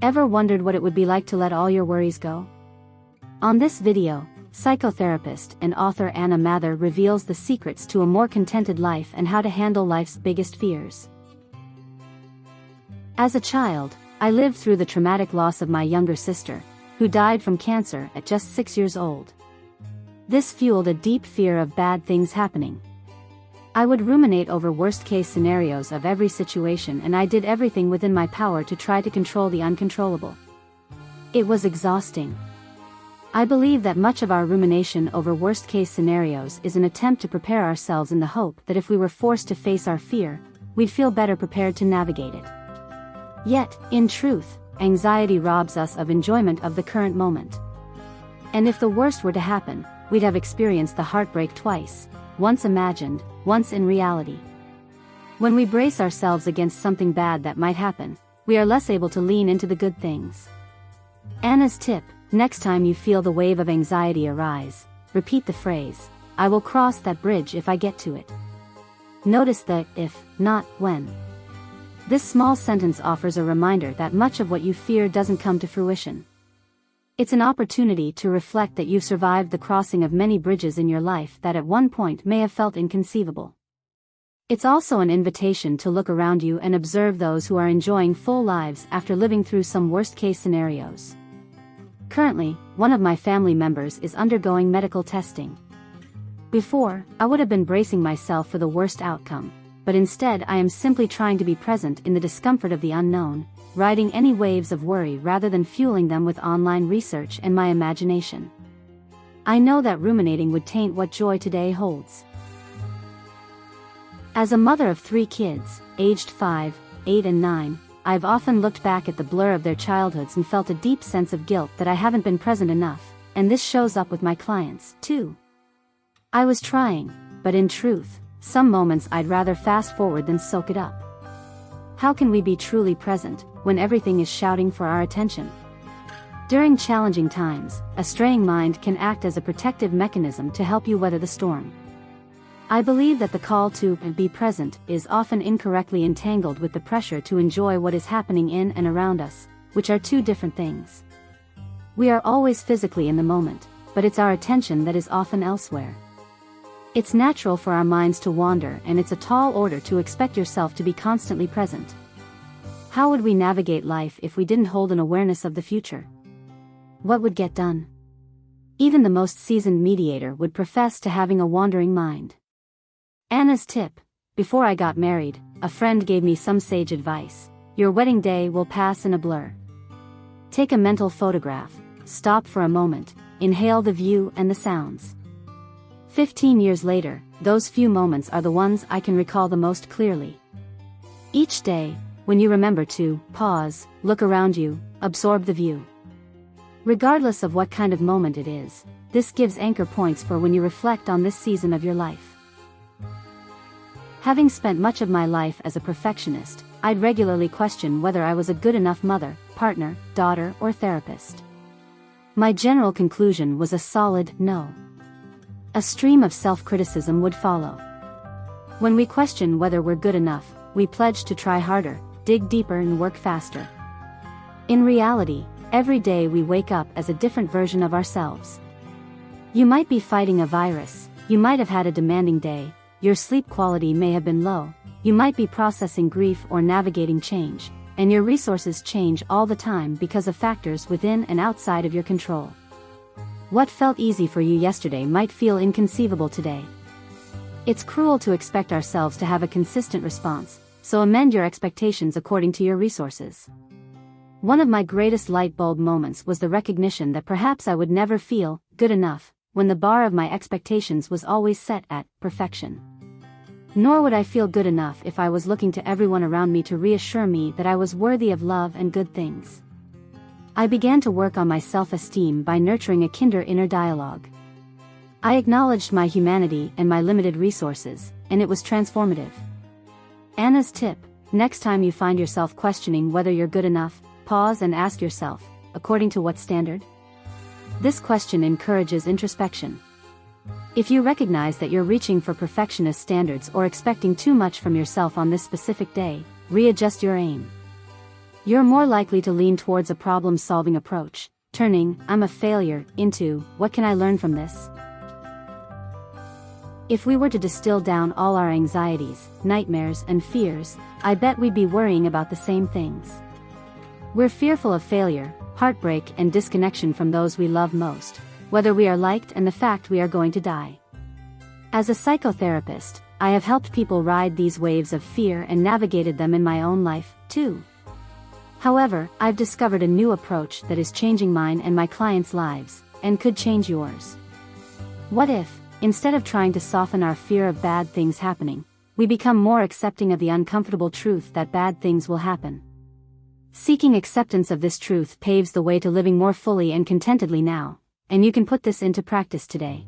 Ever wondered what it would be like to let all your worries go? On this video, psychotherapist and author Anna Mathur reveals the secrets to a more contented life and how to handle life's biggest fears. As a child, I lived through the traumatic loss of my younger sister, who died from cancer at just 6 years old. This fueled a deep fear of bad things happening. I would ruminate over worst-case scenarios of every situation, and I did everything within my power to try to control the uncontrollable. It was exhausting. I believe that much of our rumination over worst-case scenarios is an attempt to prepare ourselves in the hope that if we were forced to face our fear, we'd feel better prepared to navigate it. Yet, in truth, anxiety robs us of enjoyment of the current moment. And if the worst were to happen, we'd have experienced the heartbreak twice, once imagined, once in reality. When we brace ourselves against something bad that might happen, we are less able to lean into the good things. Anna's tip: next time you feel the wave of anxiety arise, repeat the phrase, "I will cross that bridge if I get to it." Notice the if, not when. This small sentence offers a reminder that much of what you fear doesn't come to fruition. It's an opportunity to reflect that you've survived the crossing of many bridges in your life that at one point may have felt inconceivable. It's also an invitation to look around you and observe those who are enjoying full lives after living through some worst-case scenarios. Currently, one of my family members is undergoing medical testing. Before, I would have been bracing myself for the worst outcome, but instead I am simply trying to be present in the discomfort of the unknown, riding any waves of worry rather than fueling them with online research and my imagination. I know that ruminating would taint what joy today holds. As a mother of 3 kids, aged 5, 8 and 9, I've often looked back at the blur of their childhoods and felt a deep sense of guilt that I haven't been present enough, and this shows up with my clients, too. I was trying, but in truth, some moments I'd rather fast forward than soak it up. How can we be truly present when everything is shouting for our attention? During challenging times, a straying mind can act as a protective mechanism to help you weather the storm. I believe that the call to be present is often incorrectly entangled with the pressure to enjoy what is happening in and around us, which are two different things. We are always physically in the moment, but it's our attention that is often elsewhere. It's natural for our minds to wander, and it's a tall order to expect yourself to be constantly present. How would we navigate life if we didn't hold an awareness of the future? What would get done? Even the most seasoned mediator would profess to having a wandering mind. Anna's tip: before I got married, a friend gave me some sage advice. Your wedding day will pass in a blur. Take a mental photograph, stop for a moment, inhale the view and the sounds. 15 years later, those few moments are the ones I can recall the most clearly. Each day, when you remember to pause, look around you, absorb the view. Regardless of what kind of moment it is, this gives anchor points for when you reflect on this season of your life. Having spent much of my life as a perfectionist, I'd regularly question whether I was a good enough mother, partner, daughter, or therapist. My general conclusion was a solid no. A stream of self-criticism would follow. When we question whether we're good enough, we pledge to try harder, dig deeper and work faster. In reality, every day we wake up as a different version of ourselves. You might be fighting a virus, you might have had a demanding day, your sleep quality may have been low, you might be processing grief or navigating change, and your resources change all the time because of factors within and outside of your control. What felt easy for you yesterday might feel inconceivable today. It's cruel to expect ourselves to have a consistent response, so amend your expectations according to your resources. One of my greatest light bulb moments was the recognition that perhaps I would never feel good enough when the bar of my expectations was always set at perfection. Nor would I feel good enough if I was looking to everyone around me to reassure me that I was worthy of love and good things. I began to work on my self-esteem by nurturing a kinder inner dialogue. I acknowledged my humanity and my limited resources, and it was transformative. Anna's tip: next time you find yourself questioning whether you're good enough, pause and ask yourself, according to what standard? This question encourages introspection. If you recognize that you're reaching for perfectionist standards or expecting too much from yourself on this specific day, readjust your aim. You're more likely to lean towards a problem-solving approach, turning "I'm a failure" into "What can I learn from this?" If we were to distill down all our anxieties, nightmares, and fears, I bet we'd be worrying about the same things. We're fearful of failure, heartbreak, and disconnection from those we love most, whether we are liked, and the fact we are going to die. As a psychotherapist, I have helped people ride these waves of fear and navigated them in my own life, too. However, I've discovered a new approach that is changing mine and my clients' lives, and could change yours. What if, instead of trying to soften our fear of bad things happening, we become more accepting of the uncomfortable truth that bad things will happen? Seeking acceptance of this truth paves the way to living more fully and contentedly now, and you can put this into practice today.